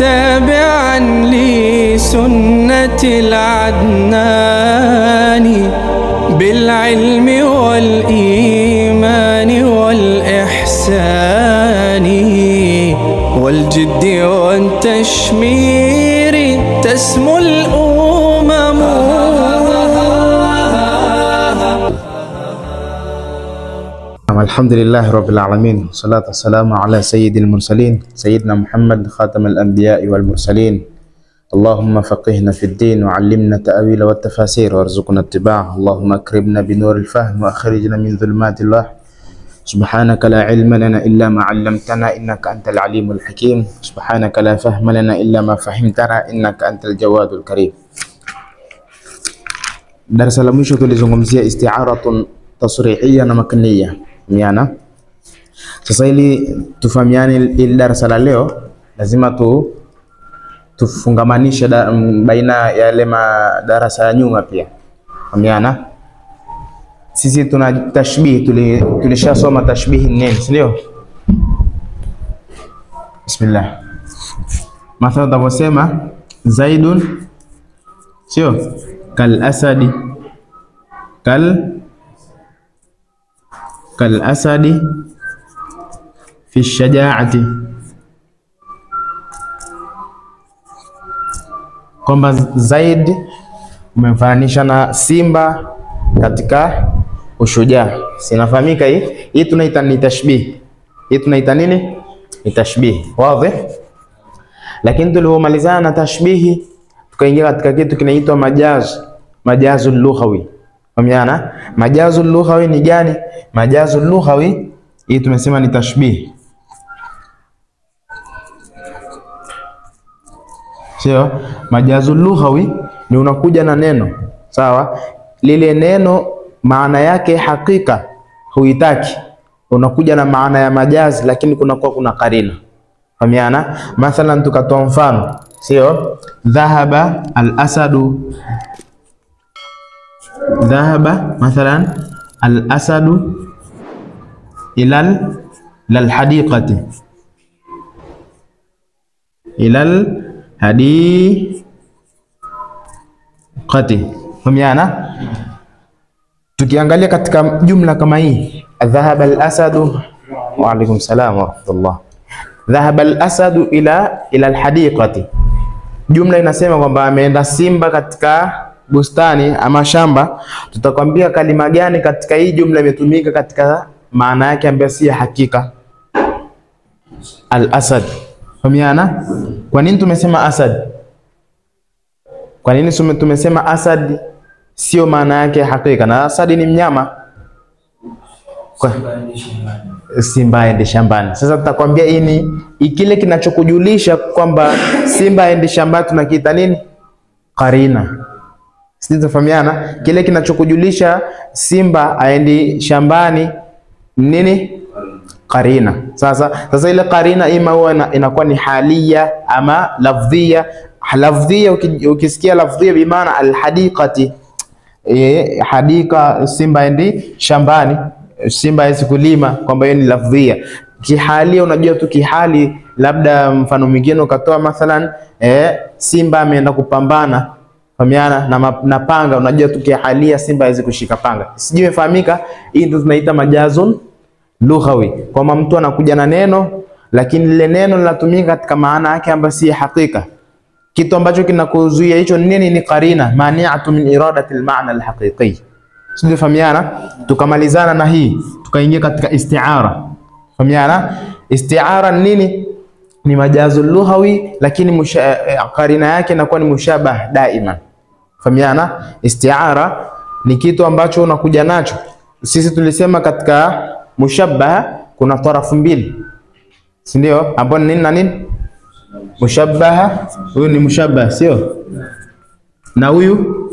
تابعا لسنة العدنان بالعلم والإيمان والإحسان والجد والتشمير تسمو الأمم. الحمد لله رب العالمين، والصلاة والسلام على سيد المرسلين سيدنا محمد خاتم الأنبياء والمرسلين. اللهم فقهنا في الدين وعلمنا التأويل والتفاسير وارزقنا اتباعه. اللهم أكرمنا بنور الفهم وأخرجنا من ظلمات الله. سبحانك لا علم لنا إلا ما علمتنا إنك أنت العليم الحكيم. سبحانك لا فهم لنا إلا ما فهمتنا إنك أنت الجواد الكريم. Darasa la mwisho tulizungumzia isti'aratun tasrihiyya na makniyya. Miana. Sasa ili tufahamiane ili darasa la leo lazima tufungamanishe baina ya yale madarasa ya nyuma pia. Miana. Sisi tuna tashbih, tulishasoma tashbih nini, si ndio? Bismillah. Mathalan tunaposema Zaidun sio kal asadi, kal asadi fi shajaati, kwamba Zaid umemfananisha na simba katika ushujaa. Sinafahamika hii? Hii tunaita ni tashbih. Hii tunaita nini? Ni tashbih. Wazi? Lakini tulipomalizana na tashbihi tukaingia katika kitu kinaitwa majazul lughawi. Fahamana? Majazul lughawi ni gani? Majazul lughawi hii tumesema ni tashbih. Sio? Majazul lughawi ni unakuja na neno, sawa? Lile neno maana yake hakika huitaki, unakuja na maana ya majazi, lakini kuna karina. Fahamana? Mathalan tukatoa mfano, sio? Dhahaba al-asadu, dhahaba mathalan al-asadu ilal hadiqati, ilal hadiqati. Fahamana? Tukiangalia katika jumla kama hii, dhahaba al-asadu, wa alaykum salam wa rahmatullah, dhahaba al-asadu ila al-hadiqati, jumla inasema kwamba ameenda simba katika bustani ama shamba. Tutakwambia kalima gani katika hii jumla imetumika katika maana yake ambayo si hakika? Al-asad. Fahamana? Kwa nini tumesema asad? Kwa nini tumesema asad sio maana yake hakika? Na asad ni mnyama. Simba aende shambani. Sasa tutakwambia hii ni kile kinachokujulisha kwamba simba aende shambani tunakiita nini? Karina. Sisi tufahamiana, kile kinachokujulisha simba aende shambani nini? Karina. Sasa ile karina ima huwa inakuwa ni halia ama lafdhia. Lafdhia, ukisikia lafdhia bi maana alhadiqati, hadika simba aende shambani, simba hawezi kulima, kwamba hiyo ni lafdhia. Kihalia unajua tu kihali, labda mfano mwingine ukatoa mathalan simba ameenda kupambana, fahamiana, na panga, unajua tu kihalia simba hawezi kushika panga. Sijui imefahamika? Hii ndio tunaita majazun lughawi, kwamba mtu anakuja na neno lakini lile neno linatumika katika maana yake ambayo si hakika. Kitu ambacho kinakuzuia hicho nini? Ni qarina, mani'atu min iradati al-ma'na al-haqiqi. Sijui fahamiana? Tukamalizana na hii, tukaingia katika isti'ara. Fahamiana? Isti'ara nini? Ni majazul lughawi, lakini qarina yake inakuwa ni mushabah daima. Fahamiana? Isti'ara ni kitu ambacho unakuja nacho. Sisi tulisema katika mushabah kuna tarafu mbili, si ndio? Hapo nini na nini? Mushabbaha, huyu ni mushabbah, sio? Na huyu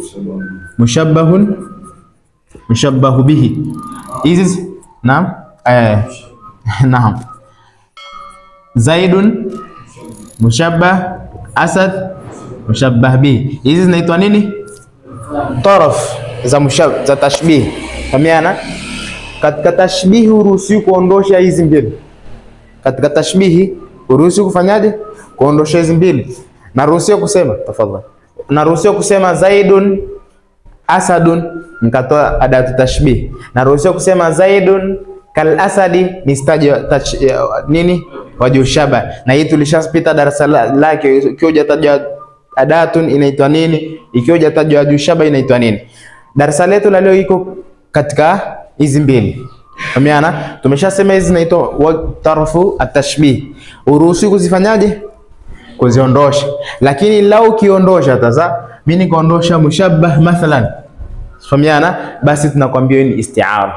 mushabbahun, mushabbahu bihi. Hizi naam, naam. Zaidun mushabbah, asad mushabbah bihi. Hizi zinaitwa nini? Taraf za tashbih. Fahamiana? Katika tashbihi uruhusiwi kuondosha hizi mbili. Katika tashbihi uruhusiwi kufanyaje? kuondosha hizi mbili. Naruhusiwa kusema tafadhali. Naruhusiwa kusema Zaidun Asadun, nikatoa adatu tashbih. Naruhusiwa kusema Zaidun kal asadi, ni staji nini wajhu shaba, na hii tulishapita darasa lake. Ikiwa hujataja adatun inaitwa nini, ikiwa hujataja wajhu shaba inaitwa nini. Darasa letu la leo iko katika hizi mbili. Fahamana, tumeshasema hizi zinaitwa tarfu at-tashbih. Uruhusi kuzifanyaje? Kuziondosha. Lakini lau kiondosha sasa, mimi nikaondosha mushabbah mathalan, fahamana, basi tunakwambia ni isti'ara.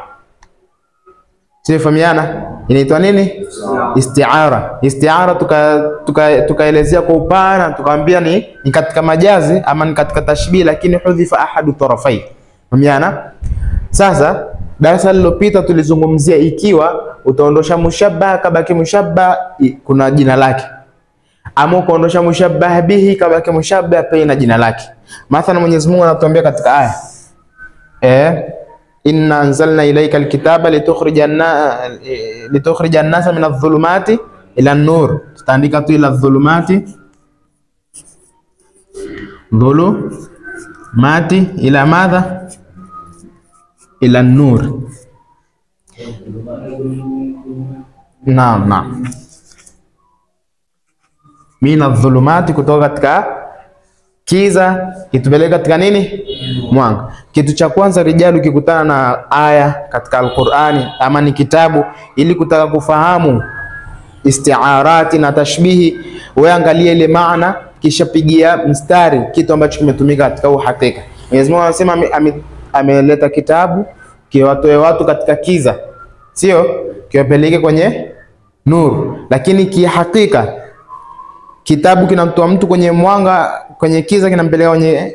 Sio, fahamana, inaitwa nini? Isti'ara. Isti'ara tukaelezea kwa upana, tukamwambia ni katika majazi ama ni katika tashbih, lakini hudhifa ahadu tarafai. Fahamana? Sasa darasa lililopita tulizungumzia ikiwa utaondosha mushabbah kabaki mushabbah kuna jina lake, ama ukaondosha mushabbah bihi kabaki mushabbah pia na jina lake. Mathalan Mwenyezi Mungu anatuambia katika aya inna anzalna ilayka alkitaba litukhrija an-nasa min adh-dhulumati ila an-nur. Tutaandika tu ila adh-dhulumati, dhulumati ila madha, ila an-nur. Naam. Min adh-dhulumati, kutoka katika kiza kitupeleka katika nini? Mwanga. Kitu cha kwanza, rijalu, ukikutana na aya katika Al-Qur'ani ama ni kitabu, ili kutaka kufahamu isti'arati na tashbihi, wewe angalia ile maana kisha pigia mstari kitu ambacho kimetumika katika uhakika. Mwenyezi Mungu anasema ameleta kitabu kiwatoe watu katika kiza, sio kiwapeleke kwenye nuru. Lakini kihakika kitabu kinamtoa mtu kwenye mwanga, kwenye kiza kinampeleka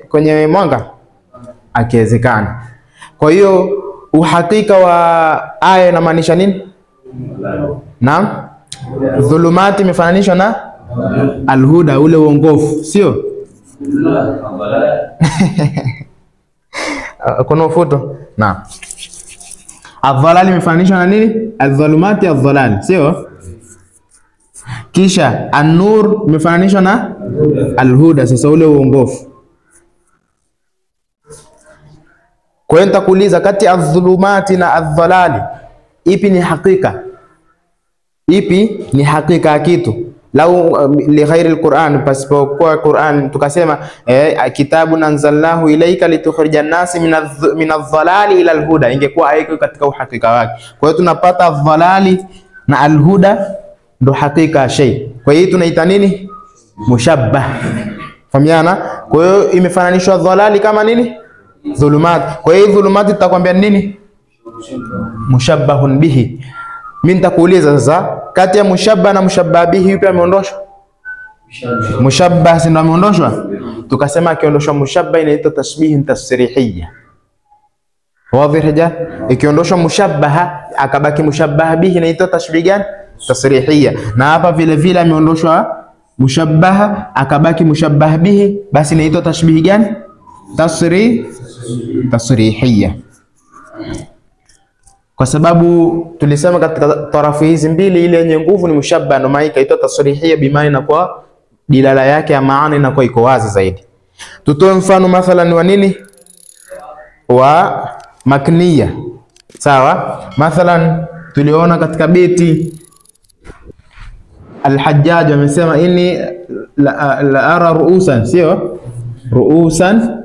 kwenye mwanga? Akiwezekana. Kwa hiyo uhakika wa aya inamaanisha nini? Naam, dhulumati imefananishwa na alhuda, ule uongofu, sio? Kuna ufuto. Naam. Adh-dhalal imefananishwa na nini? Adh-dhulumati adh-dhalal, sio? Kisha an-nur imefananishwa na al-huda, sasa ule uongofu. Kwa hiyo nitakuuliza kati adh-dhulumati na adh-dhalali ipi ni hakika? Ipi ni hakika ya kitu? Lau li ghairi al-Qur'an, pasipokuwa Qur'an, tukasema kitabu anzalnahu ilayka litukhrija an-nasi min adh-dhalali ila al-huda, ingekuwa haiko katika uhakika wake. Kwa hiyo tunapata adh-dhalali na al-huda ndo hakika shay. Kwa hiyo tunaita nini? Mushabbah. Fahamiana? Kwa hiyo imefananishwa dhalali kama nini? Dhulumat. Kwa hiyo dhulumat tutakwambia nini? Mushabbahun bihi. Mimi nitakuuliza sasa, kati ya mushabbah na mushabbah bihi yupi ameondoshwa? Mushabbah si ndo ameondoshwa? Tukasema akiondoshwa mushabbah inaitwa tashbih tasrihiyya. Wazi haja? Ikiondoshwa mushabbaha akabaki mushabbah bihi inaitwa tashbih gani? Tasrihiyya. Na hapa vile vile ameondoshwa mushabbaha akabaki mushabbah bihi, basi inaitwa tashbih gani? Tasrihiyya. Kwa sababu tulisema katika tarafu hizi mbili ile yenye nguvu ni mushabbah, na maana ikaitwa tasrihiyya, bimaana kwa dilala yake ya maana inakuwa iko wazi zaidi. Tutoe mfano mathalan wa nini? Wa makniya. Sawa? Mathalan tuliona katika beti Al-Hajjaj amesema inni la ara ru'usan, sio? Ru'usan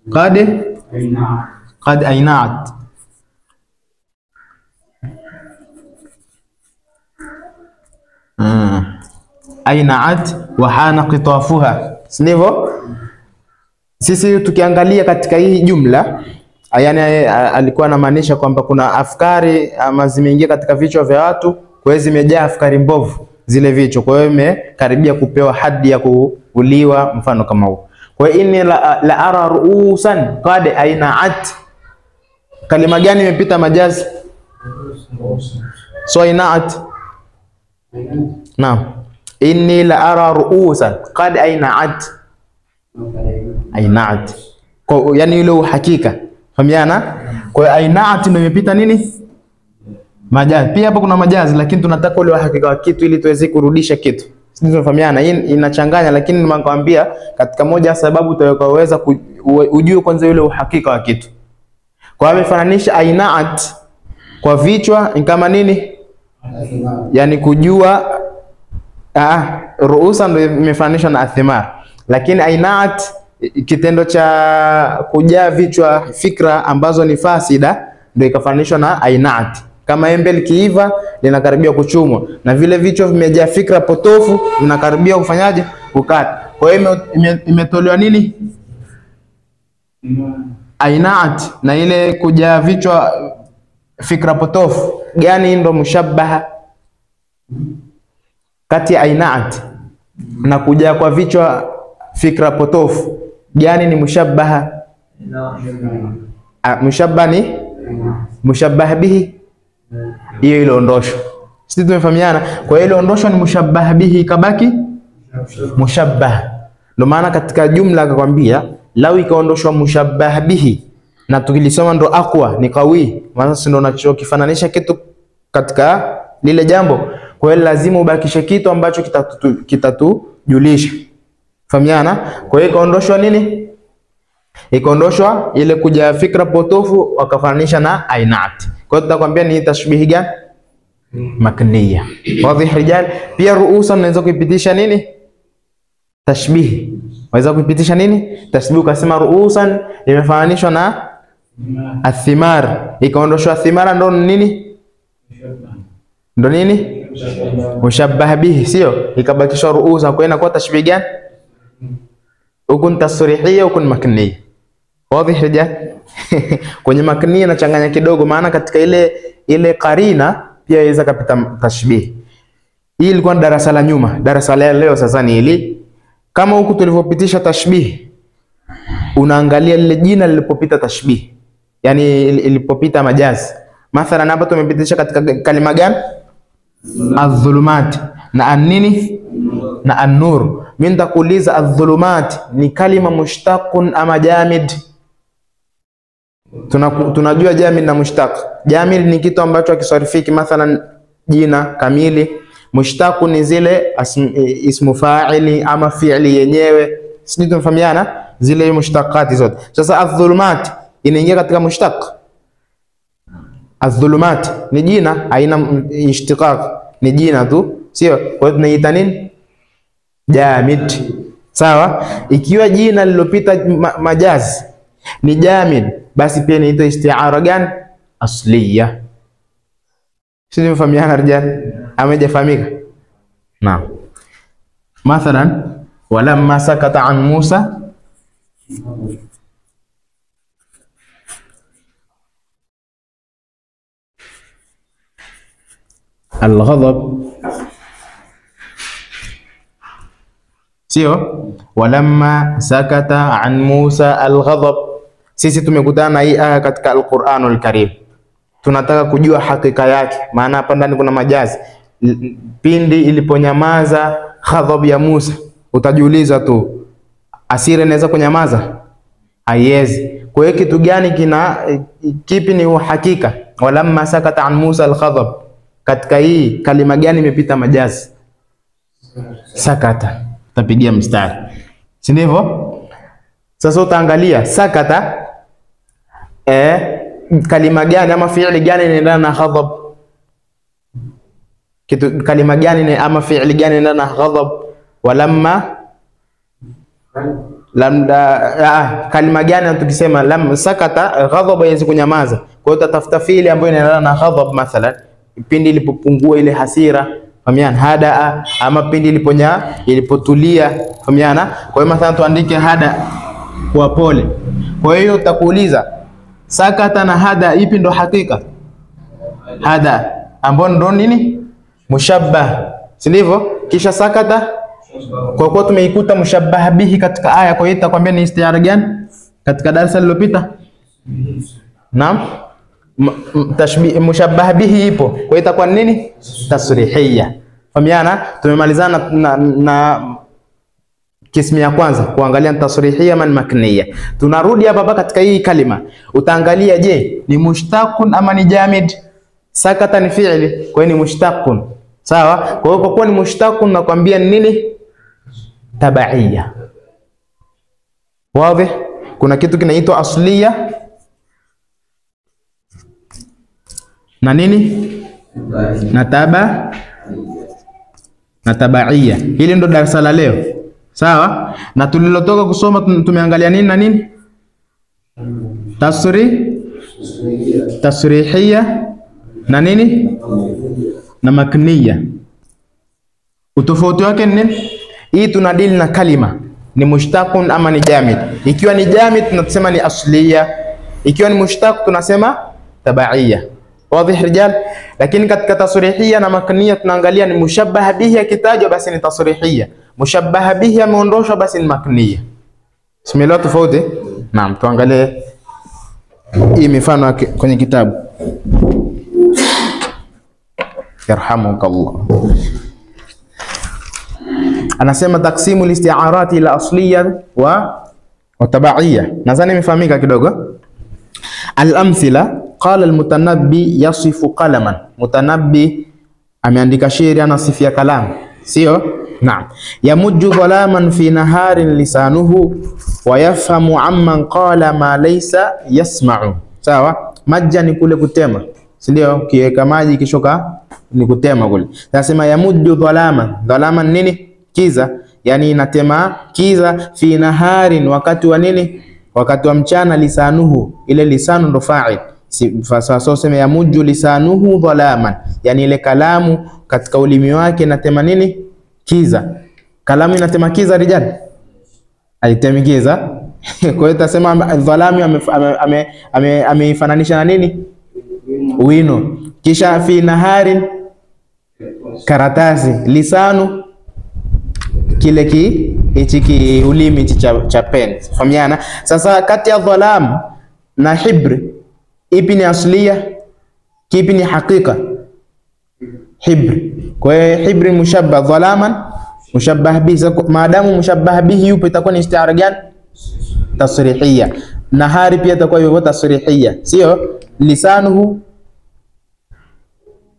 qad ayna'at. Ayna'at wa hana qitafuha. Sivyo? Sisi tukiangalia katika hii jumla, yani alikuwa anamaanisha kwamba kuna afkari ama zimeingia katika vichwa vya watu, kwa hiyo zimejaa afkari mbovu zile vichwa, kwa hiyo imekaribia kupewa hadi ya kuuliwa, mfano kama huo. Kwa hiyo inni la ara ru'usan qad ayna'at, kalima gani imepita majazi? So ayna'at. Naam. Inni la ara ru'usan qad ayna'at. Ayna'at. Kwa yani ile uhakika. Fahamiana? Kwa hiyo ayna'at ndio imepita nini? Majazi. Pia hapa kuna majazi, lakini tunataka ule uhakika wa kitu ili tuweze kurudisha kitu. Sisi tunafahamiana, hii inachanganya, lakini nimekwambia katika moja ya sababu utakayoweza ujue kwanza yule uhakika wa kitu. Kwa hiyo amefananisha ainaat kwa vichwa ni kama nini? Yani kujua ruusa ndio imefananishwa na athimar, lakini ainaat kitendo cha kujaa vichwa fikra ambazo ni fasida ndio ikafananishwa na ainaat. Kama embe likiiva linakaribia kuchumwa, na vile vichwa vimejaa fikra potofu vinakaribia kufanyaje? Kukata. Kwa hiyo imetolewa nini? Ainaat, na ile kujaa vichwa fikra potofu gani ndo mushabbaha kati ya ainaat na kujaa kwa vichwa fikra potofu gani ni mushabbaha? Mushabbaha ni mushabbah bihi, hiyo ile ondosho. Sisi tumefahamiana. Kwa hiyo ile ondosho ni mushabbah bihi, kabaki mushabbah. Ndio maana katika jumla akakwambia lau ikaondoshwa mushabbah bihi, na tukilisoma ndo aqwa ni qawi, maana ndio unachokifananisha kitu katika lile jambo. Kwa hiyo lazima ubakishe kitu ambacho kitatujulisha. Fahamiana? Kwa hiyo ikaondoshwa nini? Ikaondoshwa ile kuja fikra potofu wakafananisha na ainaat. Kwa hiyo tutakwambia ni tashbihi gani? Makniya. Wazi rijal. Pia ruusa unaweza kuipitisha nini? Tashbihi. Waweza kuipitisha nini? Tashbihi, ukasema ruusan imefananishwa na athimar, ikaondoshwa athimara ndo nini? Ndo nini? Mushabbah bihi, sio? Ikabakishwa ruusa. Kwa hiyo inakuwa tashbihi gani? Ukun tasrihiyya, ukun makniya. Wazi rijal. Kwenye makniya nachanganya kidogo, maana katika ile qarina pia inaweza kapita tashbih. Hii ilikuwa darasa la nyuma. Darasa la leo sasa ni hili. Kama huku tulivyopitisha tashbih, unaangalia lile jina lilipopita tashbih, yani ilipopita majazi. Mathalan hapa tumepitisha katika kalima gani? Adh-dhulumat na an-nini na an-nur. Mimi nitakuuliza adh-dhulumat ni kalima mushtaqun ama jamid? Tunajua jamid na mushtaq. Jamid ni kitu ambacho akisarifiki, mathalan jina kamili. Mushtaqun ni zile ismu fa'ili ama fi'li yenyewe. Sisi tunafahamiana zile mushtaqati zote. Sasa adh-dhulumat inaingia katika mushtaq. Adh-dhulumat ni jina, haina ishtiqaq, ni jina tu, sio? Kwa hiyo tunaita nini? Jamid. Sawa? Ikiwa jina lilopita majazi ni jamid, basi pia inaitwa isti'ara gani? Asliya. Sisi tunafahamiana rijal? Amejafahamika? Naam. Mathalan walamma sakata an Musa al-ghadab, sio? Walamma sakata an Musa al-ghadab. Sisi tumekutana hii aya katika Al-Qur'anul Karim. Tunataka kujua hakika yake, maana hapa ndani kuna majazi. Pindi iliponyamaza ghadhab ya Musa, utajiuliza tu, asira inaweza kunyamaza? Haiwezi. Kwa hiyo kitu gani kipi ni uhakika? Walamma sakata an Musa al-ghadab, katika hii kalima gani imepita majazi? Sakata. Tapigia mstari, si ndivyo? Sasa utaangalia sakata kalima gani ama fi'li gani inaendana na ghadab? Kitu kalima gani ama fi'li gani inaendana na ghadab? Walamma kalima gani tukisema lam sakata ghadab yenzi kunyamaza. Kwa hiyo tatafuta fi'li ambayo inaendana na ghadab, mathalan pindi ilipopungua ile hasira, fahamiana, hadaa, ama pindi ilipotulia, fahamiana. Kwa hiyo mathalan tuandike hada, kwa pole. Kwa hiyo utakuuliza sakata na hada ipi ndo hakika? Hada ambao ndo nini? Mushabbah, si ndivyo? Kisha sakata, kwa kuwa tumeikuta mushabbah bihi katika aya, kwa hiyo itakwambia ni istiara gani katika darasa lililopita? Naam, tashbih mushabbah bihi ipo, kwa hiyo itakuwa nini? Tasrihiyya. Fahamiana? Tumemalizana na kismi ya kwanza kuangalia tasrihiyya man makniyya. Tunarudi hapa katika hii kalima, utaangalia je, ni mushtaqun ama ni jamid? Sakata ni fi'li, kwa hiyo ni mushtaqun. Sawa? Kwa hiyo kwa kuwa ni mushtaqun nakwambia ni nini? Tabaiya. Wazi? Kuna kitu kinaitwa asliya na nini? Na tabaiya. Hili ndo darasa la leo. Sawa? Na tulilotoka kusoma tumeangalia nini na nini? Tasrihiyya na nini? Na makniyya. Utofauti wake ni nini? Hii tunadili na kalima ni mushtaqun ama ni jamid. Ikiwa ni jamid tunasema ni asliya, ikiwa ni mushtaq tunasema tabaiya. Wazi rijal? Lakini katika tasrihiyya na makniyya tunaangalia ni mushabbaha bihi akitajwa basi ni tasrihiyya, mushabbaha bihi ameondoshwa basi ni makniyya. Bismillah, tofauti? Naam, tuangalie hii mifano kwenye kitabu. Yarhamukallah. Anasema taksimu listi'arati ila asliya wa tabaiya. Nadhani imefahamika kidogo. Al-amthila, qala al-Mutanabbi yasifu qalaman. Mutanabbi ameandika shairi anasifia kalamu, sio? Naam. Yamujju dhalaman fi naharin lisanuhu wa yafhamu amman qala ma laysa yasma'u. Sawa? Majja ni kule kutema, si ndio? Kiweka maji kishoka ni kutema kule. Nasema yamujju dhalaman. Dhalaman nini? Kiza. Yani inatema kiza fi naharin, wakati wa nini? Wakati wa mchana. Lisanuhu, ile lisanu ndo fa'il. Sasa sema yamujju lisanuhu dhalaman, yani ile kalamu katika ulimi wake inatema nini? Kiza. Kalamu inatema kiza rijal? Haitemi kiza. Kwa hiyo tasema dhalamu ameifananisha na nini? Wino. Kisha fi naharin, karatasi. Lisanu, kile hichi ulimi cha pen. Fahamiana? Sasa kati ya dhalam na hibr ipi ni asliya, kipi ni hakika? Hibr. Kwa hiyo hibr mushabbah, dhalaman mushabbah bihi. Maadamu mushabbah bihi yupo itakuwa ni istiara gani? Tasrihiyya. Nahari pia itakuwa hivyo tasrihiyya, sio? Lisanuhu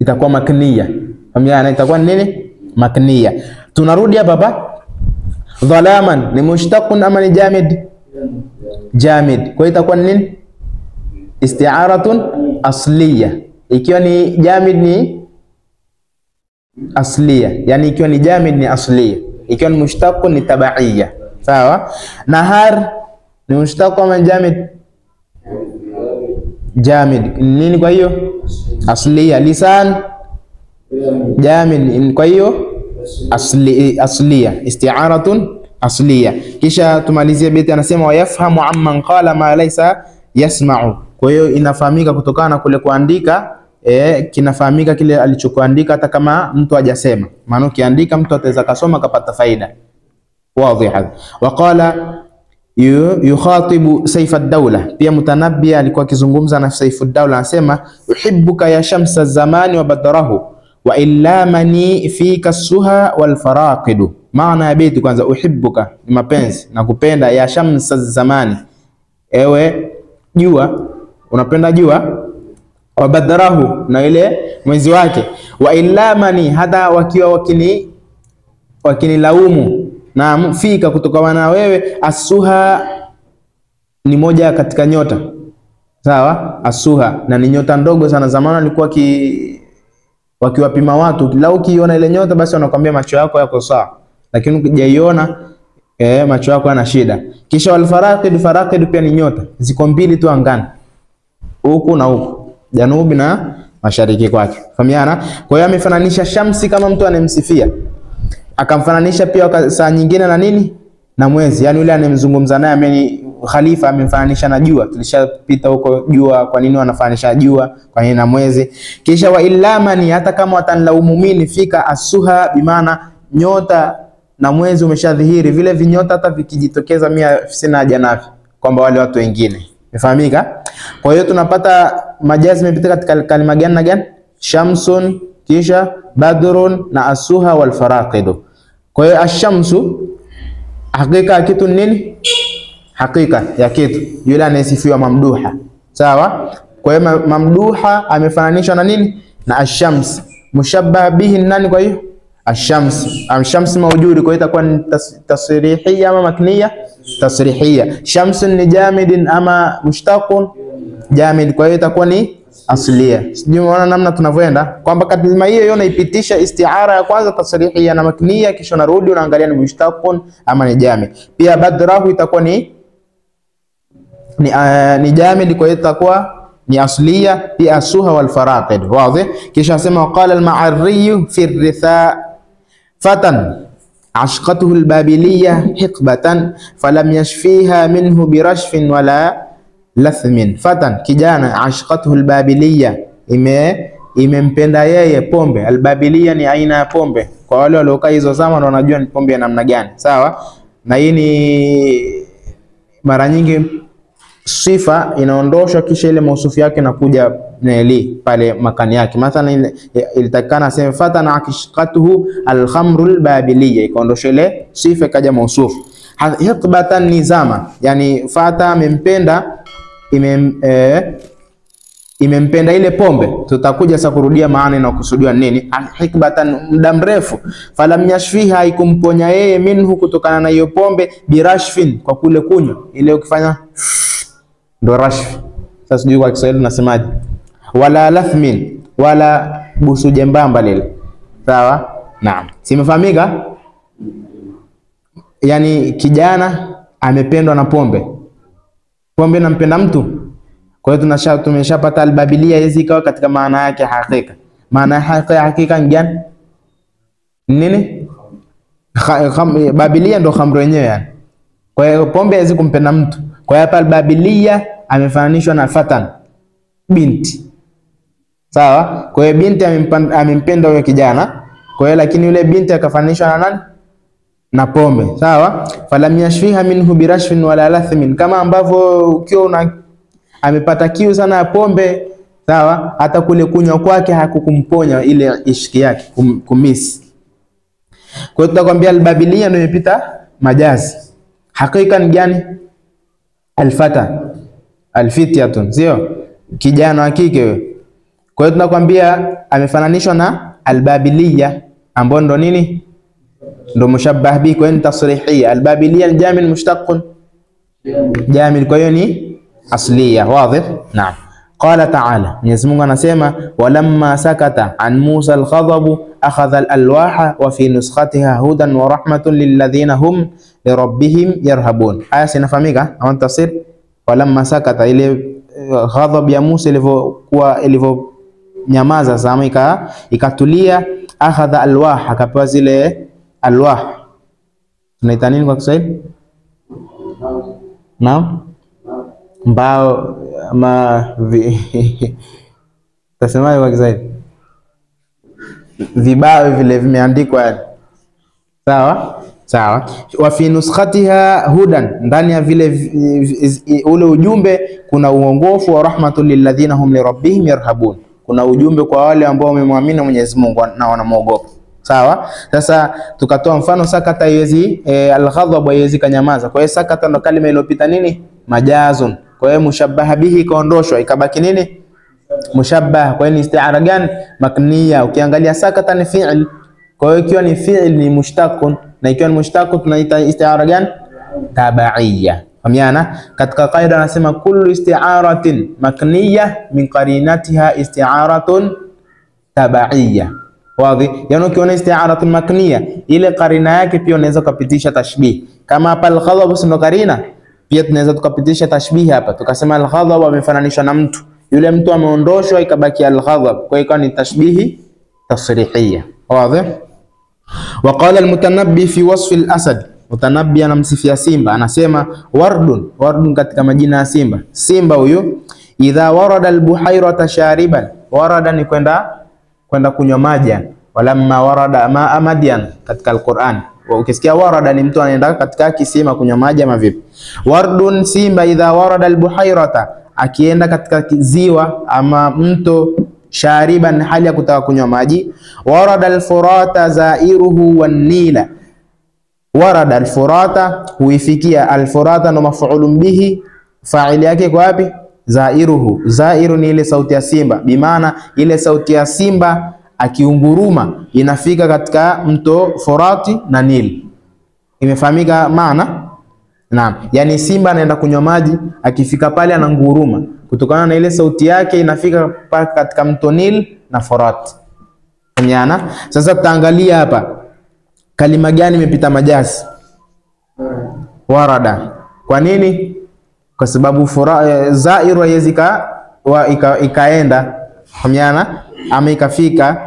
itakuwa makniyya. Fahamiana? Itakuwa nini? Makniyya. Tunarudi hapa. Dhalaman ni mushtaqun ama ni jamid? Jamid. Kwa hiyo itakuwa nini? Isti'aratun asliya. Ikiwa ni jamid ni asliya, yani ikiwa ni jamid ni asliya, ikiwa ni mushtaqun ni tabaiya. Sawa? Nahar ni mushtaq ama jamid? Jamid. Nini kwa hiyo? Asliya. Lisan jamid, kwa hiyo asliya, isti'aratun asliya. Kisha tumalizie beti, anasema wayafhamu amman qala ma laysa yasma'u. Kwa hiyo inafahamika kutokana na kule kuandika, kinafahamika kile alichokuandika hata kama mtu hajasema. Maana ukiandika mtu ataweza kasoma kapata faida. Wazi hadha. Waqala yukhatibu Saif ad-Dawla. Pia Mutanabbi alikuwa akizungumza na Saif ad-Dawla, anasema uhibbuka ya shamsa zamani wa badrahu wa illa mani fika suha wal faraqidu. Maana ya beti kwanza, uhibbuka ni mapenzi na kupenda, ya shamsa zamani, ewe jua, unapenda jua, wa badrahu na ile mwezi wake, wa illa mani, hata wakiwa wakinilaumu, na fika kutokana na wewe, asuha ni moja katika nyota. Sawa? Asuha na ni nyota ndogo sana. Zamani alikuwa wakiwapima watu, lau ukiona ile nyota basi wanakuambia macho yako yako sawa, lakini ukijaiona macho yako yana shida. Kisha wal faraqid, faraqid pia ni nyota, ziko mbili tu angani, huku na huku, janubi na mashariki kwake. Fahamiana? Kwa hiyo amefananisha shamsi kama mtu anemsifia, akamfananisha pia saa nyingine na nini? Na mwezi. Yani yule anemzungumza naye khalifa amemfananisha na jua. Tulishapita huko jua, kwa nini wanafananisha jua, kwa nini na mwezi. Kisha wa illamani, hata kama watanilaumu mimi, fika asuha, bimaana nyota na mwezi umeshadhihiri. Vile vinyota hata vikijitokeza mimi sina haja navyo, kwamba wale watu wengine. Imefahamika? Kwa hiyo tunapata majazi imepita katika kalima gani na gani? Shamsun, kisha badrun na asuha wal faraqidu. Kwa hiyo ashamsu hakika kitu nini? Hakika ya kitu, yule anayesifiwa mamduha. Sawa? Kwa hiyo mamduha amefananishwa na nini? Na ashams. mushabbah bihi nani? Kwa hiyo ash-shams, ash-shams mawjud, kwa hiyo itakuwa ni tasrihiyya ama makniyya? Tasrihiyya. Shamsun ni jamidin ama mushtaqun? Jamid, kwa hiyo itakuwa ni asliya. Sijui unaona namna tunavyoenda kwamba kalima hiyo unaipitisha isti'ara ya kwanza tasrihiyya na makniyya, kisha unarudi unaangalia ni mushtaqun ama ni jamid. Pia badrahu itakuwa ni jamid, kwa hiyo itakuwa ni asliya. Pia asuha wal faraqid, wazi. Kisha asema qala al-Ma'arri fi ar-ritha fatan ashqatuhu al-Babiliyya hiqbatan falam yashfiha minhu birashfin wala lathmin. Fatan, kijana, ashqatuhu al-Babiliyya, imempenda yeye pombe. Al-Babiliyya ni aina ya pombe, kwa wale waliokaa hizo zama ndio wanajua ni pombe ya namna gani, sawa. Na hii ni mara nyingi sifa inaondoshwa kisha ile mausufu yake inakuja neli pale makani yake. Mathalan ilitakana aseme fatan ashqatuhu al-khamru al-Babiliyya, ikaondosha ile sifa ikaja mausufu. Hiqbatan ni zama, yani fata amempenda, imempenda ile pombe. Tutakuja sasa kurudia maana inakusudiwa nini. Hikbatan, muda mrefu. Falam yashfiha, haikumponya yeye, minhu, kutokana na hiyo pombe, birashfin, kwa kule kunywa ile ukifanya ndo rashf. Sasa sijui kwa Kiswahili nasemaje, wala lathmin, wala busu jembamba lile, sawa. Naam, simefahamika. Yani kijana amependwa na pombe, pombe nampenda mtu. Kwa hiyo tumeshapata al-Babiliyya hizi ikawa katika maana yake hakika. Maana yake hakika ni gani? Nini? Babiliyya ndo khamru yenyewe yani. Kwa hiyo pombe hizi kumpenda mtu. Kwa hiyo hapa al-Babiliyya amefananishwa na fatan, binti. Sawa? Kwa hiyo binti amempenda yule kijana. Kwa hiyo lakini yule binti akafananishwa na nani? Na pombe. Sawa? Falam yashfiha minhu birashfin wala lathmin, kama ambavyo ukiwa amepata kiu sana ya pombe, sawa, hata kule kunywa kwake hakukumponya ile ishki yake kumisi. Kwa hiyo tutakwambia al-Babiliyya ndio imepita majazi. Hakika ni gani? Al-fata, al-fityatun, sio kijana wa kike. Kwa hiyo tunakwambia amefananishwa na al-Babiliyya ambao ndo nini? Ndo mushabbah bi, kwa hiyo tasrihiyya. Al-Babiliyya ni jamid mushtaqun, jamid, kwa hiyo ni asliya, wazi. Naam. Qala ta'ala, Mwenyezi Mungu anasema walamma sakata an Musa al-ghadab akhadha al-alwaha wa fi nuskhatiha hudan wa rahmatun lilladhina hum li rabbihim yarhabun. Aya sinafahamika au tafsir? Walamma sakata, ile ghadab ya Musa ilivyo nyamaza sama ikatulia, akhadha alwah, akapewa zile alwah. Tunaita nini kwa Kiswahili? Naam, mbao ama tasemaje kwa Kiswahili? Vibao vile vimeandikwa, sawa sawa. Wa fi nuskhatiha hudan, ndani ya vile ule ujumbe kuna uongofu, wa rahmatul lilladhina hum li rabbihim yarhabun, kuna ujumbe kwa wale ambao wamemwamini Mwenyezi Mungu na wanamwogopa, sawa. Sasa tukatoa mfano sakata yezi al-ghadab yezi kanyamaza. Kwa hiyo sakata ndo kalima iliyopita nini? Majazun. Kwa hiyo mushabbah bihi ikaondoshwa ikabaki nini? Mushabbah. Kwa hiyo ni isti'ara gani? Makniyya. Ukiangalia sakata ni fi'l, kwa hiyo ikiwa ni fi'l ni mushtaqun, na ikiwa ni mushtaqun tunaita isti'ara gani? Tabaiyya. Fahamiana? Katika kaida anasema kullu isti'aratin makniyya min qarinatiha isti'aratun tabaiyya. Wazi? Yani ukiona isti'aratun makniyya, ile qarina yake pia unaweza kupitisha tashbih. Kama hapa al-ghadab ndo qarina, pia tunaweza tukapitisha tashbihi hapa, tukasema al-ghadab amefananishwa na mtu, yule mtu ameondoshwa ikabaki al-ghadab, kwa hiyo ni tashbihi tasrihiyya. Wazi? Wa qala al-Mutanabbi fi wasf al-asad, Mutanabbi anamsifia simba, anasema wardun katika majina ya simba. Simba huyu idha warada al-buhayrata shariban, warada ni kwenda kunywa maji. Walamma warada ma Madyan katika al-Qur'an, ukisikia warada ni mtu anaenda katika kisima kunywa maji ama vipi. Wardun, simba, idha warada al-buhayrata, akienda katika ziwa ama mto, shariban, hali ya kutaka kunywa maji. Warada al-furata zairuhu wan-nila, warada al-furata, huifikia. Al-furata ndo maf'ulun bihi, fa'ili yake kwa wapi? Zairuhu. Zairu ni ile sauti ya simba, bimaana ile sauti ya simba akiunguruma inafika katika mto Forati na Nil. Imefahamika maana? Naam, yani simba anaenda kunywa maji, akifika pale ananguruma, kutokana na ile sauti yake inafika paka katika mto Nil na Forati. Nyana. Sasa tutaangalia hapa kalima gani imepita majazi. Warada. Kwa nini? Kwa sababu zairu haiwezika ikaenda nyana ama ikafika.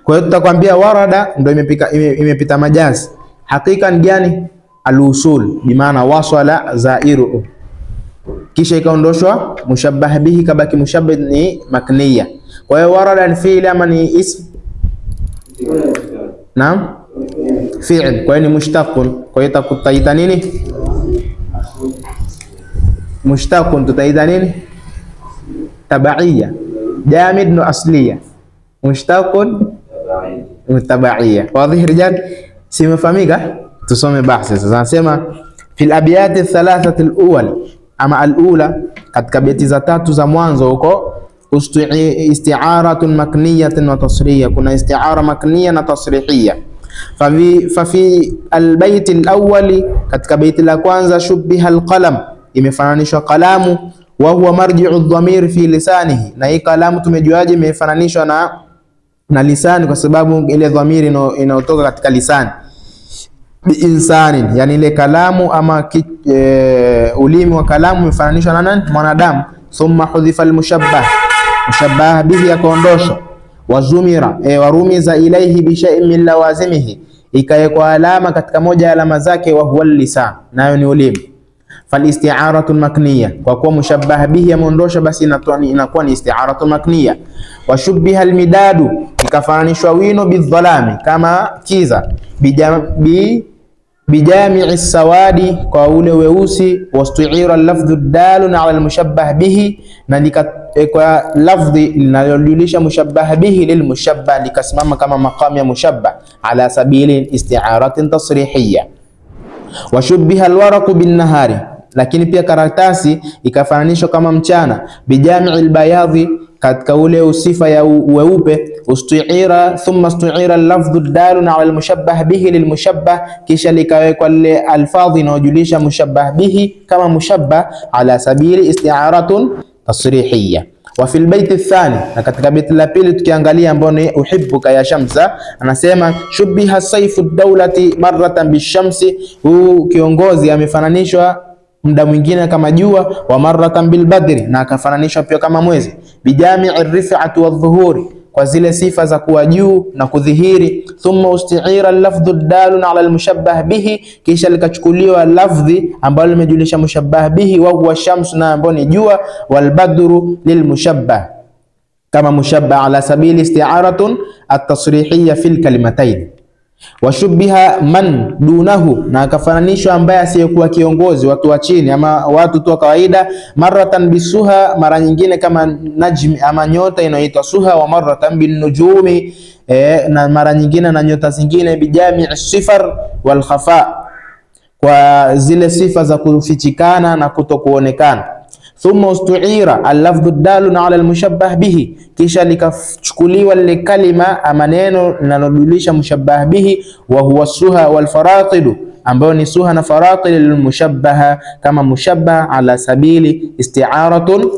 Kwa hiyo tutakwambia warada ndio imepita majazi. Hakika ni gani? Al-usul, bimaana wasala zairu, kisha ikaondoshwa mushabbah bihi, kabaki mushabbah ni makniya. Kwa hiyo warada ni fi'il ama ni ism? Naam, fi'il. Kwa hiyo ni mushtaqun. Kwa hiyo tutaita nini? Mushtaqun tutaita nini? Tabaiya. Jamid no asliya. Mushtaqun tabaiyya. Wazi rijal? Simefahamika? Tusome bahsi sasa. Nasema fil abyat athalathati alawwal, ama alula, katika beti za tatu za mwanzo huko, isti'aratun makniyatun wa tasrihiyya, kuna isti'ara makniya na tasrihiyya. Fa fi albayt alawwal, katika beti la kwanza, shubbiha alqalam, imefananishwa kalamu, wa huwa marji'u dhamir fi lisanihi, na hii kalamu tumejuaje imefananishwa na lisani? Kwa sababu ile dhamiri inayotoka katika lisani. Biinsanin, yani ile kalamu ama ulimi wa kalamu umefananishwa na nani? Mwanadamu. Thumma hudhifa almushabbah, mushabbah bihi akaondoshwa. Wazumira warumiza ilaihi bi shay'in min lawazimihi, ikawekwa alama katika moja ya alama zake, wa huwa lisan, nayo ni ulimi. Fal isti'aratu makniya, kwa kuwa mushabbah bihi ameondosha, basi inakuwa ni isti'aratu makniya. Wa shubbiha almidadu, ikafananishwa wino, bidhalami, kama kiza, bijami'i sawadi, kwa ule weusi. Wastu'ira al-lafdhu dalun ala al-mushabbah bihi, na kwa lafdhi linalojulisha mushabbah bihi lilmushabbah, likasimama kama maqam ya mushabbah ala sabili isti'aratin tasrihiyya. Wa shubbiha al-waraqu bin-nahari, lakini pia karatasi ikafananishwa kama mchana. Bijami'i al-bayadhi, katika ule usifa ya weupe. Ustu'ira, thumma ustu'ira al-lafdhu dalun ala al-mushabbah bihi lilmushabbah, kisha likawekwa ile alfadhi inayojulisha mushabbah bihi kama mushabbah ala sabili isti'aratun tasrihiyya. Wa fil bayt athani, na katika beti la pili tukiangalia, ambao ni uhibbuka ya shamsa, anasema shubbiha sayfu ad-dawlati marratan bishamsi, huu kiongozi amefananishwa muda mwingine kama jua. Wa marratan bil badri, na akafananishwa pia kama mwezi. Bijami'i rif'ati wadh-dhuhuri, kwa zile sifa za kuwa juu na kudhihiri. Thumma usti'ira al-lafdhu dalun ala al-mushabbah bihi, kisha likachukuliwa lafdhi ambalo limejulisha mushabbah bihi, wa huwa shamsu, na ambao ni jua. Wal badru lilmushabbah kama mushabbah ala sabili isti'aratun at-tasrihiyya fil kalimatayn. Washubbiha man dunahu, na akafananishwa ambaye asiyekuwa kiongozi, watu wa chini ama watu tu kawaida. Marratan bisuha, mara nyingine kama najmi ama nyota inayoitwa suha. Wa marratan bin nujumi, na mara nyingine na nyota zingine. Bijami'i sifar wal khafa, kwa zile sifa za kufichikana na kutokuonekana. Thumma ustu'ira al-lafdhu dalun ala al-mushabbah bihi, kisha likachukuliwa lile kalima maneno linalojulisha mushabbah bihi. Wa huwa suha wal faratidu, ambayo ni suha na faratid lilmushabbaha kama mushabbah ala sabili isti'aratun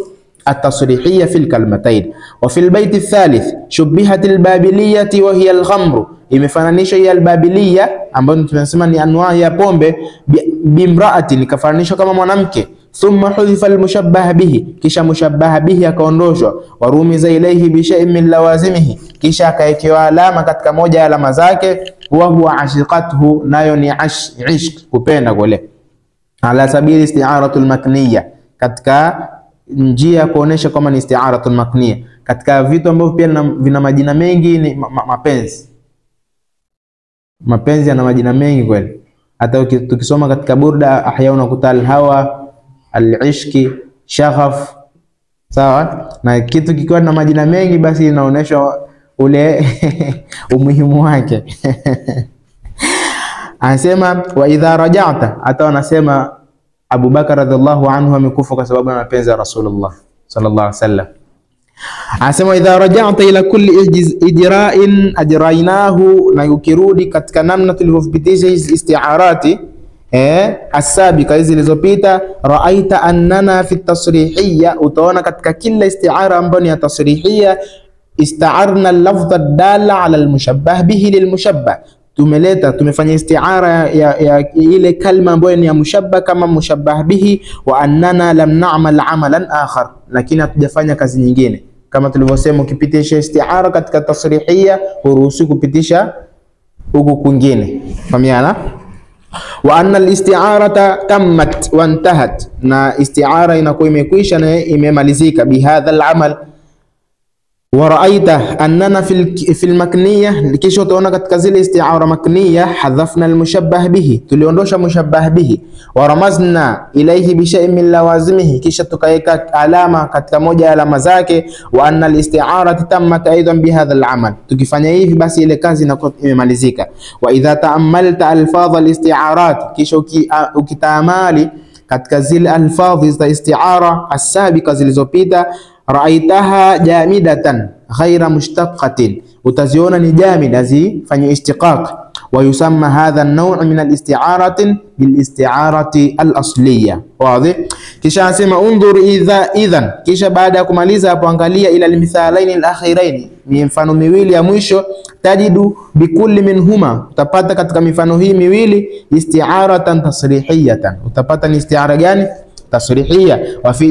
at-tasrihiyya fil kalimatayn. Wa fil bayt ath-thalith shubbihat al-babiliyyati wa hiya al-khamru, imefananishwa ya al-babiliyya ambayo tunasema ni anwaa ya pombe. Bimra'atin, ikafananishwa kama mwanamke. Thumma hudhifa al-mushabbah bihi, kisha mushabbah bihi akaondoshwa. Warumiza ilayhi bi shay'in min lawazimihi, kisha akaekewa alama katika moja ya alama zake. Wa huwa ashiqatuhu, nayo ni ishq, kupenda kule. Ala sabili isti'aratul makniyya, katika njia ya kuonesha kama ni isti'aratul makniyya. Katika vitu ambavyo pia vina majina mengi ni mapenzi. Mapenzi yana majina mengi kweli. Hata tukisoma katika burda ahya unakuta al-hawa, al-ishki, shaghaf, sawa. Na kitu kikiwa na majina mengi, basi inaonesha ule umuhimu wake. Anasema wa idha raja'ta, hata wanasema Abu Bakar radhiallahu anhu amekufa kwa sababu ya mapenzi ya Rasulullah sallallahu alaihi wasallam. Asema idha raja'ta ila kulli ijra'in ajraynahu, na ukirudi katika namna tulivyopitisha hizi isti'arati asabika hizi zilizopita, ra'aita annana fi tasrihiyya, utaona katika kila isti'ara ambayo ni ya tasrihiyya, ista'arna al-lafdha ad-dalla 'ala al-mushabbah bihi lil-mushabbah, tumefanya isti'ara ya ile kalma ambayo ni ya mushabbah kama mushabbah bihi, wa annana lam na'mal 'amalan akhar, lakini hatujafanya kazi nyingine. Kama tulivyosema, ukipitisha isti'ara katika tasrihiyya huruhusi kupitisha huku kwingine. Fahamiana? Wa anna al-isti'arata tammat wa intahat, na isti'ara inakuwa imekwisha na imemalizika. Bihadha al-amal wa ra'aita annana fil makniyah, kisha utaona katika zile isti'ara makniyah hadhafna al-mushabbah bihi, tuliondosha mushabbah bihi. Wa ramazna ilayhi bi shay'in min lawazimihi, kisha tukaweka alama katika moja ya alama zake. Wa anna al-isti'arata tammat aidan bihadha al-amal, tukifanya hivi basi ile kazi inakuwa imemalizika. Wa idha ta'ammalta alfadh al-isti'arat, kisha ukitaamali katika zile alfadhi za isti'ara as-sabiqa zilizopita, ra'aitaha jamidatan ghaira mushtaqatin, utaziona ni jamida zifanye istiqaq. Wa yusamma hadha an-naw' min al-isti'arati bil isti'arati al-asliyya. Wazi? Kisha anasema undhur idhan, kisha baada ya kumaliza hapo angalia ila al-mithalain al-akhirain, mifano miwili ya mwisho, tajidu bikulli minhuma, utapata katika mifano hii miwili isti'aratan tasrihiyatan, utapata ni isti'ara gani? Tasrihiyya. Wa fi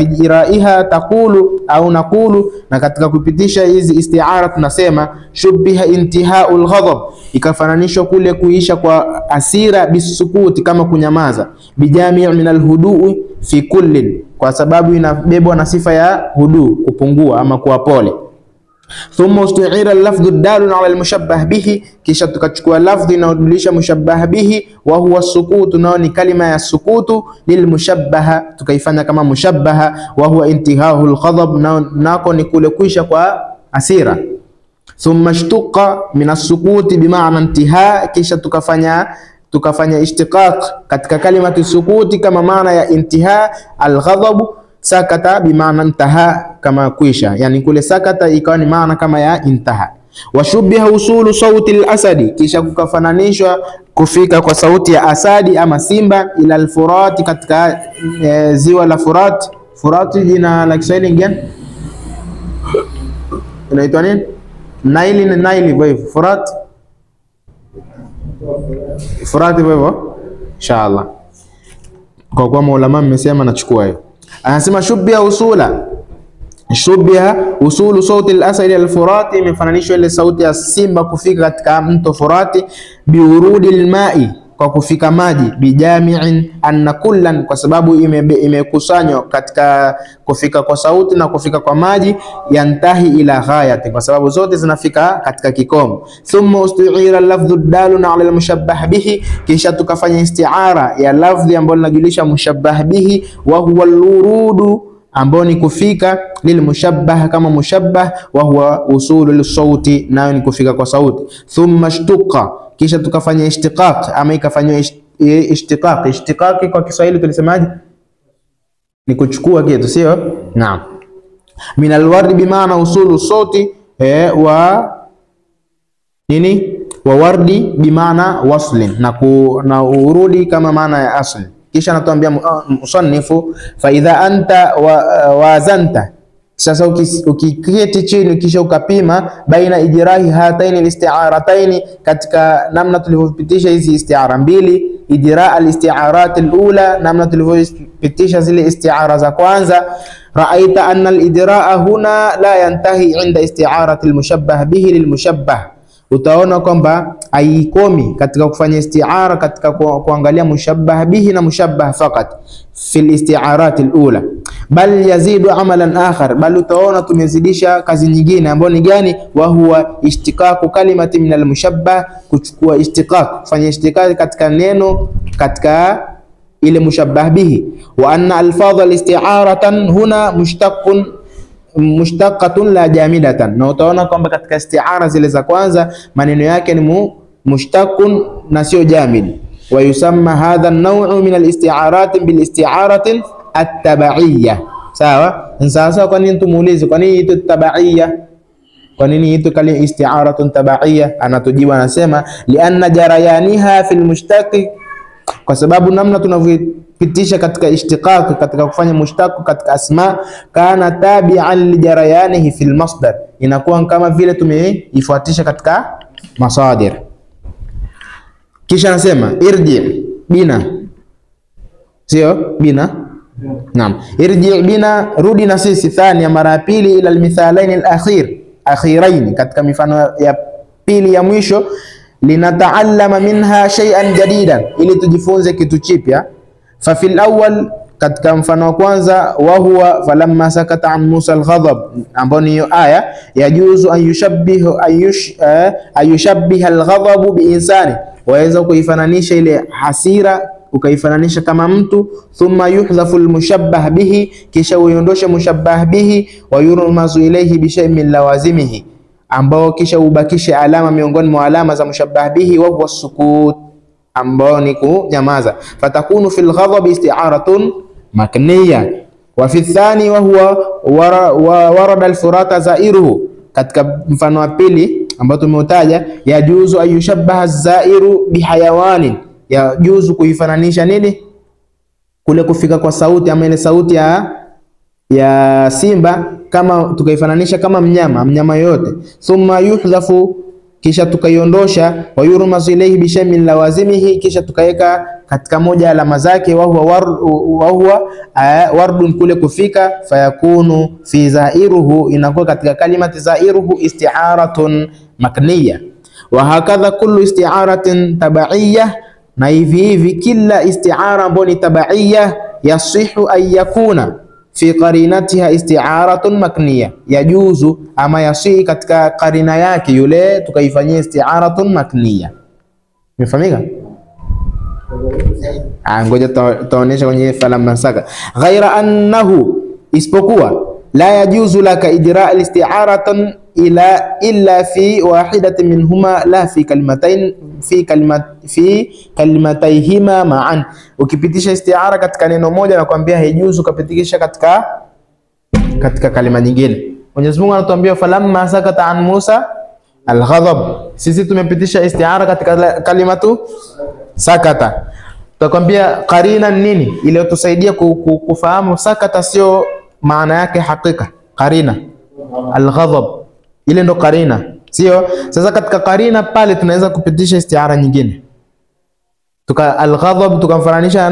ijra'iha taqulu au naqulu, na katika kupitisha hizi isti'ara tunasema shubbiha intiha'ul ghadab, ikafananishwa kule kuisha kwa asira, bisukuti kama kunyamaza, bijami' min alhudu'i fi kullin, kwa sababu inabebwa na sifa ya hudu, kupungua ama kuwa pole. Thumma ustu'ira al-lafdhu ad-dalun 'ala al-mushabbah bihi, kisha tukachukua lafdhi inayodulisha mushabbah bihi, wa huwa sukutu, nao ni kalima ya sukutu, lilmushabbaha tukaifanya kama mushabbaha, wa huwa intihahu al-ghadab, nako ni kule kuisha kwa asira. Thumma ishtuqa min as-sukuti bima'na intiha, kisha tukafanya ishtiqaq katika kalimatu sukuti kama maana ya intiha al-ghadab, sakata bimaana intaha, kama kuisha, yani kule sakata ikawa ni maana kama ya intaha. Washubbiha usulu sauti al-asadi, kisha kukafananishwa kufika kwa sauti ya asadi ama simba, ila al-Furat, katika ziwa la Furat. Furat jina la Kiswahili gani? Inaitwa nini? Nile ni Nile hivyo. Furat hivyo inshallah, kwa kuwa maulama mmesema nachukua hiyo. Anasema shubbiha usulu sauti al-asad al-Furati, imefananishwa ile sauti ya simba kufika katika mto Furati, biurudi al-ma'i, kwa kufika maji, bijami'in anna kullan, kwa sababu imekusanywa katika kufika kwa sauti na kufika kwa maji, yantahi ila ghayati, kwa sababu zote zinafika katika kikomo. Thumma ustu'ira al-lafdhu ad-dalun 'ala al-mushabbah bihi, kisha tukafanya isti'ara ya lafdhi ambayo linajulisha mushabbah bihi, wa huwa al-wurudu, ambao ni kufika, lilmushabbah kama mushabbah, wa huwa usulu lis-sauti, nayo ni kufika kwa sauti. Thumma ishtuqa, kisha tukafanya ishtiqaq ama ikafanywa ishtiqaq. Ishtiqaq kwa Kiswahili tulisemaje? Ni kuchukua kitu, sio? Naam. Min alward bimaana usulu sauti, wa nini? Wa wardi bimaana waslin, na urudi kama maana ya asli. Kisha anatuambia musannifu, fa idha anta wazanta, sasa ukiketi chini kisha ukapima baina ijrahi hataini al-isti'arataini, katika namna tulivyopitisha hizi isti'ara mbili, ijra al-isti'arat al-ula, namna tulivyopitisha zile isti'ara za kwanza, ra'aita anna al-ijra'a huna la yantahi 'inda isti'arati al-mushabbah bihi lil-mushabbah, utaona kwamba haikomi katika kufanya isti'ara katika kuangalia mushabbah bihi na mushabbah fakat fil isti'arat al-ula, bal yazidu amalan akhar, bal utaona tumezidisha kazi nyingine ambayo ni gani? Wa huwa ishtiqaqu kalimati min al-mushabbah, kuchukua ishtiqaq, kufanya ishtiqaq katika neno katika ile mushabbah bihi. Wa anna alfadh al-isti'aratan huna mushtaqatun la jamidatan, na utaona kwamba katika isti'ara zile za kwanza maneno yake ni mushtaqun na sio jamid. Wa yusamma hadha an-naw'u min al-isti'arat bil isti'arati at-taba'iyyah, sawa. Sasa kwa nini tumuulize kwa nini itu tabaiya? Kwa nini itu kali isti'aratun tabaiya? Anatujibu anasema lianna jarayaniha fil mushtaqi, kwa sababu namna tunavyopitisha katika ishtiqaq, katika kufanya mushtaq katika asma, kana tabi'an li jarayanihi fil masdar, inakuwa kama vile tumeifuatisha katika masadir. Kisha anasema irji bina, sio bina. Naam, irji bina, rudi na sisi, thania, mara ya pili, ila almithalain akhirain, katika mifano ya pili ya mwisho, linataallama minha shay'an jadidan, ili tujifunze kitu chipya. Fa fil awwal, katika mfano wa kwanza, wa huwa falamma sakata an Musa al-ghadab, ambao ni aya yajuzu an yushabbiha al-ghadab bi insani, waweza kuifananisha ile hasira ukaifananisha kama mtu. Thumma yuhdhafu al-mushabbah bihi, kisha uiondoshe mushabbah bihi, wa yurmazu ilayhi bi shay'in min lawazimihi, ambao kisha ubakishe alama miongoni mwa alama za mushabbah bihi, wa huwa sukut, ambao ni kunyamaza. Fatakunu fil ghadab isti'aratun makniya, wa fi thani wa huwa warada al-furata zairuhu, katika mfano wa pili ambao tumeutaja, yajuzu ayushabbaha az-zairu bihayawanin, yajuzu kuifananisha nini kule kufika kwa sauti, ama ile sauti ya simba, kama tukaifananisha kama mnyama yoyote. Thumma yuhdhafu, kisha tukaiondosha, wa yurmazu ilayhi bi shay'in min lawazimihi, kisha tukaweka katika moja alama zake, wa huwa wardun, kule kufika. Fayakunu fi zairuhu, inakuwa katika kalimati zairuhu isti'aratun makniya. Wa hakadha kullu isti'aratin tabaiyya, na hivi kila isti'ara ambayo ni tabaiyya, yasihu an yakuna fi qarinatiha isti'aratun makniya, yajuzu ama yasihi katika qarina yake yule tukaifanyia isti'aratun makniya. Umefahamika? Ngoja taonesha kwenye falamma saka. Ghaira annahu, isipokuwa, la yajuzu laka ijra' al-isti'aratan illa fi wahidatin minhuma, la fi kalimatain fi kalimatayhima ma'an. Ukipitisha isti'ara katika neno moja, na kuambia haijuzu kupitisha katika kalima nyingine. Mwenyezi Mungu anatuambia falamma sakata an Musa al-ghadab, sisi tumepitisha isti'ara katika kalimatu sakata. Tutakwambia qarina nini ile tusaidia kufahamu sakata sio maana yake hakika. Qarina al-ghadab ile ndo qarina, sio? Sasa katika qarina pale tunaweza kupitisha isti'ara nyingine, al-ghadab tukamfananisha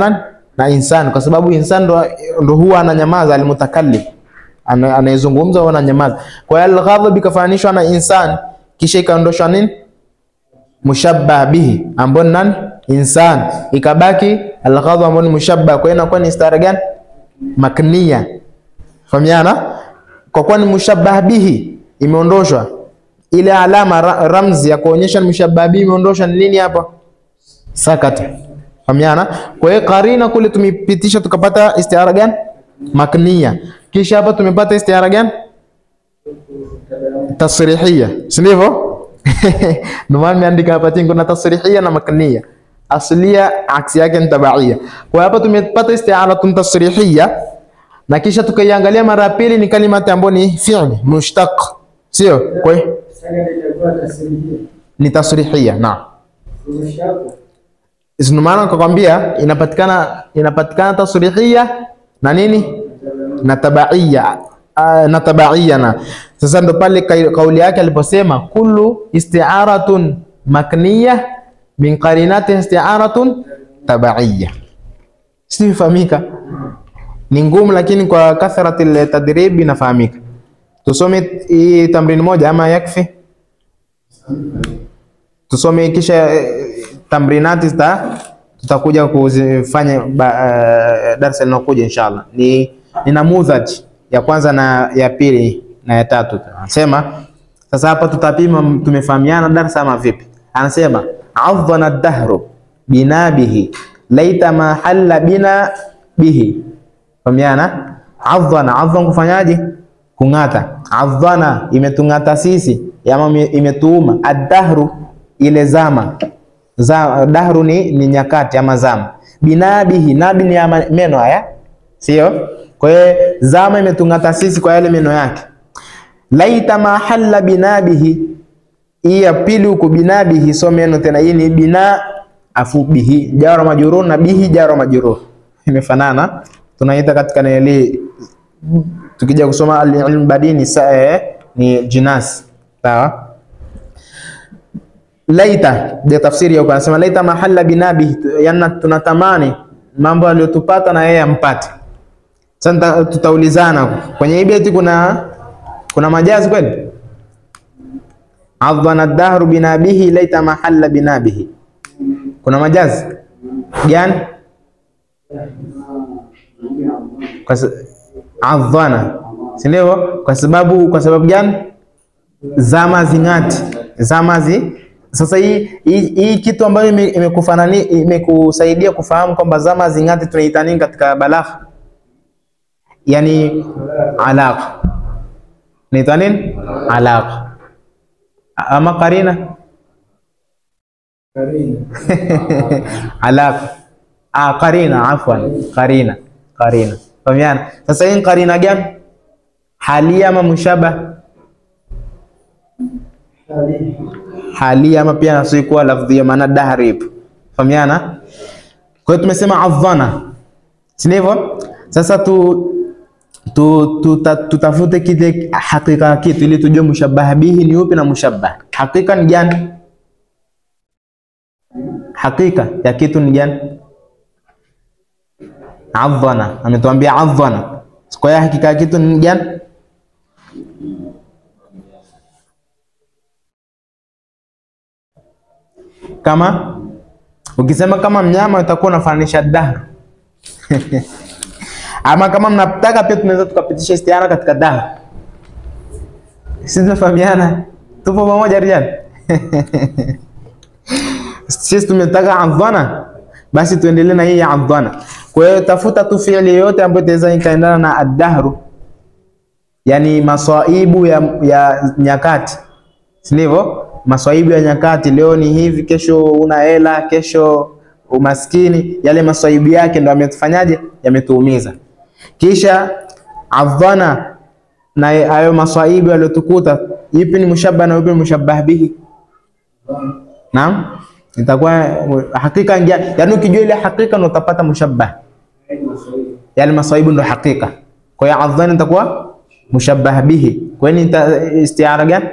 na insan, kwa sababu insan ndo huwa ananyamaza, al-mutakallim anayezungumza au ananyamaza. Kwa hiyo al-ghadab ikafananishwa na insan, kisha ikaondoshwa nini mushabbah bihi ambao nani insan, ikabaki al-ghadab ambao ni mushabbah. Kwa hiyo inakuwa ni isti'ara gani? Makniya. Fahamiana? Kwa kuwa ni mushabbah bihi imeondoshwa ile alama ramzi ya kuonyesha mushabbah bihi imeondoshwa, ni nini hapa? Sakata. Fahamiana? Kwa hiyo qarina kule tumepitisha tukapata isti'ara gani? Makniya. Kisha hapa tumepata isti'ara gani? Tasrihiyya, si ndivyo? Ndio maana nimeandika hapa tingo na tasrihiyya na makniya. Asliya aksi yake ni tabaiyya. Kwa hapa tumepata isti'aratun tasrihiyya, na kisha tukaiangalia mara pili ni kalimati ambayo ni fi'l mushtaq, sio? Kwa hiyo ni tasrihiyya. Naam, ndio maana nikakwambia inapatikana tasrihiyya na nini na tabaiyya na sasa ndo pale kauli yake aliposema kullu isti'aratun makniya min qarinati isti'aratun tabaiyya. Sifahamika, ni ngumu, lakini kwa kathrati tadrib inafahamika. Tusome hii tamrini moja ama yakfi? Tusome kisha tamrinati tutakuja kuzifanya darasa linalokuja inshallah. Ni namudhaj ya kwanza na ya pili na ya tatu. Anasema sasa hapa tutapima tumefahamiana darasa ama vipi. Anasema adhana ad-dahru binabihi laita ma halla bina bihi. Fahamiana? Adhana kufanyaje? Kungata. Adhana imetungata sisi, ama imetuuma. Ad-dahru ile zama. Dahru ni nyakati ama zama. Binabihi, nabi ni meno haya, sio? Kwa hiyo zama imetungata sisi kwa yale meno yake. Laita mahalla binabihi, hii ya pili huko binabihi, so meno tena, hii ni bina afu bihi, jara majrur na bihi jara majrur, imefanana. Tunaita katika nili, tukija kusoma al-ilm badini ni jinas, sawa. Laita ndio tafsiri yake, anasema laita mahalla binabihi, yana tunatamani mambo aliyotupata na yeye ampate. Sasa tutaulizana kwenye hii beti kuna majazi kweli? Adhana ad-dahru binabihi laita mahalla binabihi, kuna majazi gani? Adhana, si ndio? Kwa sababu gani? Zama zingati, sasa hii kitu ambayo imekusaidia kufahamu kwamba zama zingati tunaita nini katika balagha, yani alaqa. Naita nini? Alaqa ama qarina? Alaqa. Qarina, afwan, qarina. Fahamiana? Sasa hii qarina gani? Halia ama mushabah? Halia ama pia nasikuwa lafdhi, maana dahri ipo. Fahamiana? Kwa hiyo tumesema adhana, si ndivyo? Sasa tutafute kile hakika kitu ili tujue mushabbah bihi ni upi na mushabbah. Hakika ni gani? Hakika ya kitu ni gani? Adhana, ametuambia adhana. Kwa hiyo hakika ya kitu ni gani? Kama ukisema kama mnyama utakuwa unafananisha dahr. Ama kama mnataka pia tunaweza tukapitisha istiara katika dahr. Sisi tunafahamiana? Tupo pamoja rijal? Sisi tumetaka adhana, basi tuendelee na hii adhana. Kwa hiyo tafuta tu fi'li yote ambayo itaweza ikaendana na ad-dahru, yani masaibu ya nyakati, si ndivyo? Masaibu ya nyakati, leo ni hivi, kesho una hela, kesho umaskini, yale masaibu yake ndio yametufanyaje? Yametuumiza. Kisha adhana, na hayo masaibu yaliyotukuta, ipi ni mushabbah na ipi ni mushabbah bihi? Naam, itakuwa hakika gani? Yani ukijua ile hakika ndio utapata mushabbah, yale masaibu ndio hakika. Kwa hiyo adhana itakuwa mushabbah bihi. Kwa hiyo istiara gani?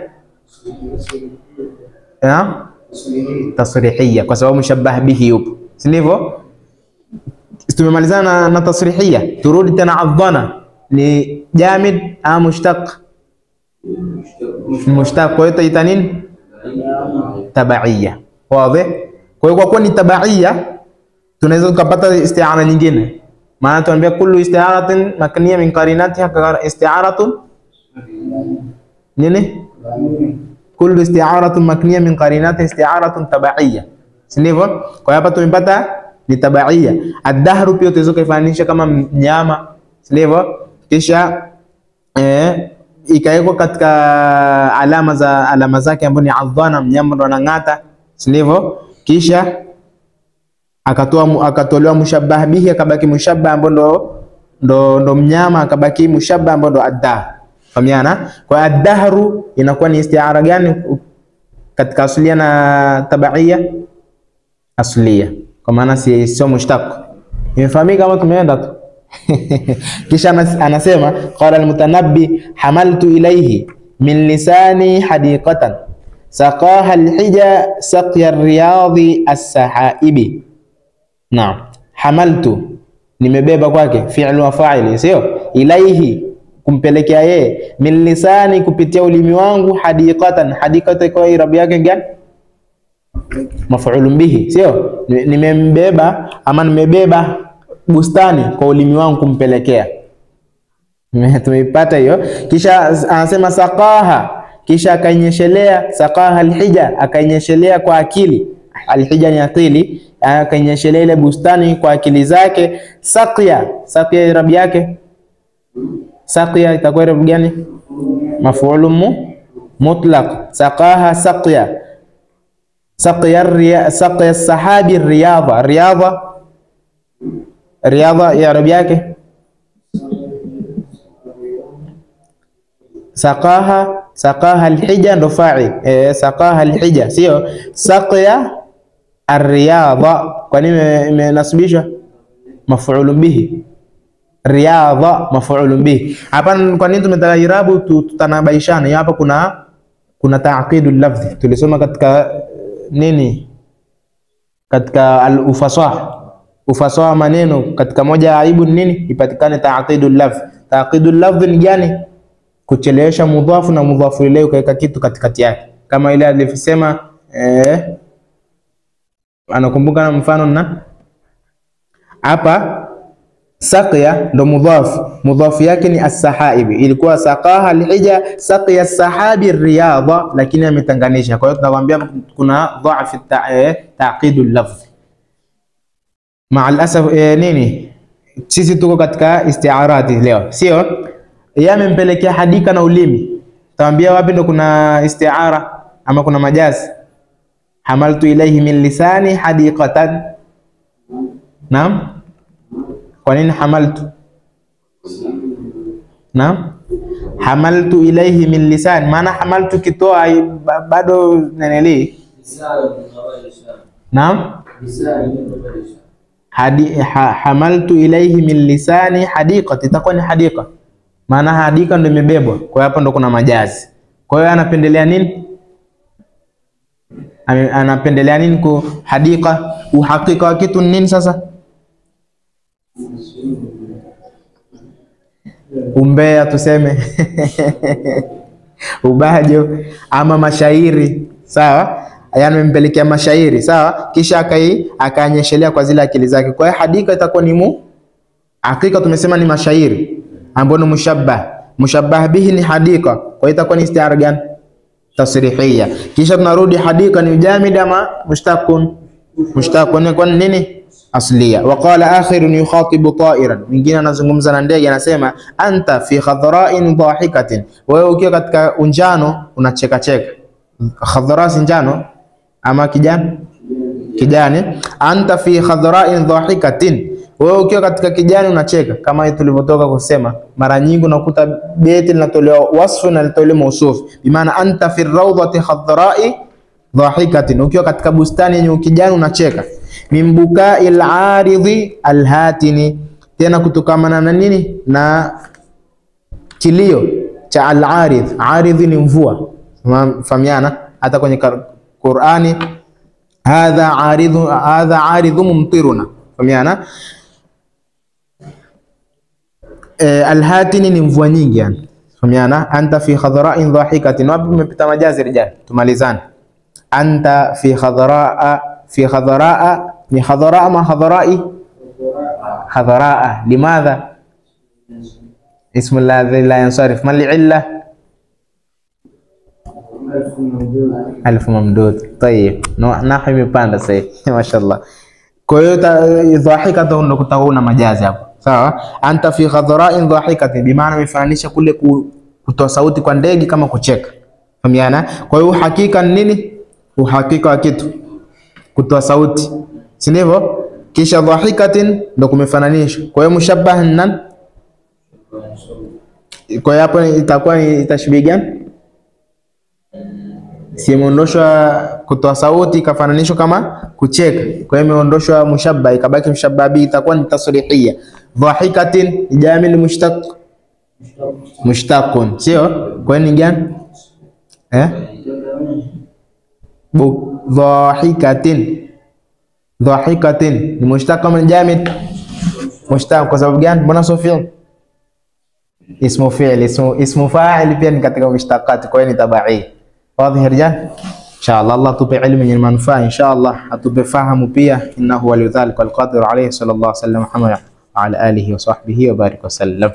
Tasrihia, kwa sababu mushabbah bihi yupo, si ndivyo? Tumemalizana na tasrihia, turudi tena adhana ni jamid au mushtaq? Mushtaq. Kwa hiyo itaita nini? Tabaiyya. Wazi? Kwa hiyo kwa kuwa ni tabaiyya tunaweza kupata istiara nyingine, maana tunaambia kullu istiaratin makniya min qarinatiha ka istiaratun nini? Kullu isti'aratun makniya min qarinati isti'aratun tabaiyya, si ndivyo? Kwa hapa tumepata ni tabaiyya. Ad-dahru pia tunaweza kuifanisha kama mnyama, si ndivyo? Kisha ikawekwa katika alama zake ambapo ni adhana, mnyama ndo anang'ata, si ndivyo? Kisha akatolewa mushabbah bihi, akabaki mushabbah ambapo ndo mnyama, akabaki mushabbah ambapo ndo ad-dahr. Fahamiana? Kwa ad-dahru inakuwa ni istiara gani katika aslia na tabaiyya? Aslia, kwa maana sio mushtaq. Imefahamika kama tumeenda tu. Kisha anasema qala al-Mutanabbi hamaltu ilayhi min lisani hadiqatan saqaha al-hija saqya ar-riyadi as-sahaibi. Naam, hamaltu nimebeba kwake, fi'lu wa fa'ili, sio? Ilayhi kumpelekea yeye, min lisani kupitia ulimi wangu, hadiqatan, hadiqatan kwa irabu yake gani? Maf'ulun bihi, sio? Nimembeba ama nimebeba bustani kwa ulimi wangu kumpelekea. Tumeipata hiyo. Kisha anasema saqaha, kisha akainyeshelea, saqaha alhija, akainyeshelea kwa akili. Alhija ni akili, akainyeshelea ile bustani kwa akili zake. Saqya irabu yake, saqya itakuwa irabu gani? Maf'ulun mutlaq. Saqaha saqya, saqya sahabi riyadha ya irabu yake saqaha alhija ndo fa'il. Saqaha alhija sio saqiya arriyadha. Kwa nini imenasibishwa maf'ul bihi? Riyadha maf'ul bihi. Hapa kwa nini tumetaka irabu? Tutanabaishana hapa. Kuna ta'qidul lafzi tulisoma katika nini, katika ufasaha maneno. Katika moja aibu nini ipatikane ta'qidul lafzi. Ta'qidul lafzi ni gani? Kuchelewesha mudhafu na mudhafu ilayhi, ukaweka kitu katikati yake, kama ile alisema anakumbuka na mfano na hapa saqiya ndo mudhafu yake ni as-sahabi. Ilikuwa saqaha al-hija saqiya as-sahabi riyadha, lakini ametanganisha. Kwa hiyo tunawaambia kuna dha'f ta'qidul lafzi. Ma'al-asaf nini, sisi tuko katika isti'arati leo, sio yeye amempelekea hadika na ulimi. Tawaambia wapi ndo kuna isti'ara ama kuna majazi? Hamaltu ilayhi min lisani hadiqatan. Naam, kwa nini hamaltu? Naam, hamaltu ilayhi min lisani, maana hamaltu kitoa bado neneli. Naam, hamaltu ilayhi min lisani hadiqati, itakuwa ni hadiqa, maana hadika ndio imebebwa. Kwa hapo ndo kuna majazi. Kwa hiyo anapendelea nini? Anapendelea nini ku hadika? Uhakika wa kitu nini sasa? Umbea tuseme ubajo ama mashairi, sawa? Yaani amempelekea mashairi, sawa, kisha akaanyeshelea kwa zile akili zake. Kwa hiyo hadika itakuwa ni hakika tumesema ni mashairi ambayo ni mushabbah bihi ni hadika. Kwa hiyo itakuwa ni istiara gani? Tasrihia. Kisha tunarudi hadika ni jamid ama mushtaqun kwa nini? Asliya. Wa qala akhirun yukhatibu ta'iran, mwingine anazungumza na ndege, anasema anta fi khadra'in dhahikatin, wewe ukiwa katika unjano unacheka cheka. Khadra si njano ama kijani. Anta fi khadra'in dhahikatin, wewe ukiwa katika kijani unacheka. Kama tulivyotoka kusema, mara nyingi unakuta beti linatolewa wasfu na linatolewa mausuf, bimaana anta fi rawdati khadra'i dhahikatin, ukiwa katika bustani yenye kijani unacheka. Min buka'il aridhi alhatini, tena kutokamana na nini? Na kilio cha al-aridh. Aridhi ni mvua, fahamiana hata kwenye Qur'ani, hadha aridhu mumtiruna, fahamiana. Alhatini ni mvua nyingi yani, fahamiana. Anta fi khadra'in dhahikatin, wapi umepita majazi rijal, tumalizane. Anta fi khadraa ni khadraa ma khadrai? Khadraa. Limadha ismu alladhi la yansarif, ma li'illa? alf mamdud. Tayeb, nahu imepanda sasa mashallah. Kwa hiyo dhahika ndo kutaona majazi hapo, sawa. Anta fi khadra'in dhahikatin, bimaana imefanisha kule kutoa sauti kwa ndege kama kucheka, fahamiana. Kwa hiyo uhakika nini? Uhakika wa kitu kutoa sauti, si ndivyo? Kisha dhahikatin ndo kumefananishwa. Kwa hiyo mushabbah nan, kwa hiyo hapo itakuwa itashbih gani? Si imeondoshwa kutoa sauti ikafananishwa kama kucheka. Kwa hiyo imeondoshwa mushabbah ikabaki mushabbah bi, itakuwa ni tasrihia. Dhahikatin jamil mushtaqun, sio? Kwa hiyo ni gani? Dhahikatin ni mushtaq min jamid. Mushtaq kwa sababu gani? Mbona sio fi'l? Ismu fi'l, ismu fa'il pia ni katika mushtaqat, kwa hiyo ni tabai. Wazi rijal? Inshallah Allah tupe ilmu yenye manufaa, inshallah atupe fahamu pia. Innahu walidhalika wal qadiru alayhi. Sallallahu alaihi wasallam Muhammad wa ala alihi wa sahbihi wa barik wa sallam.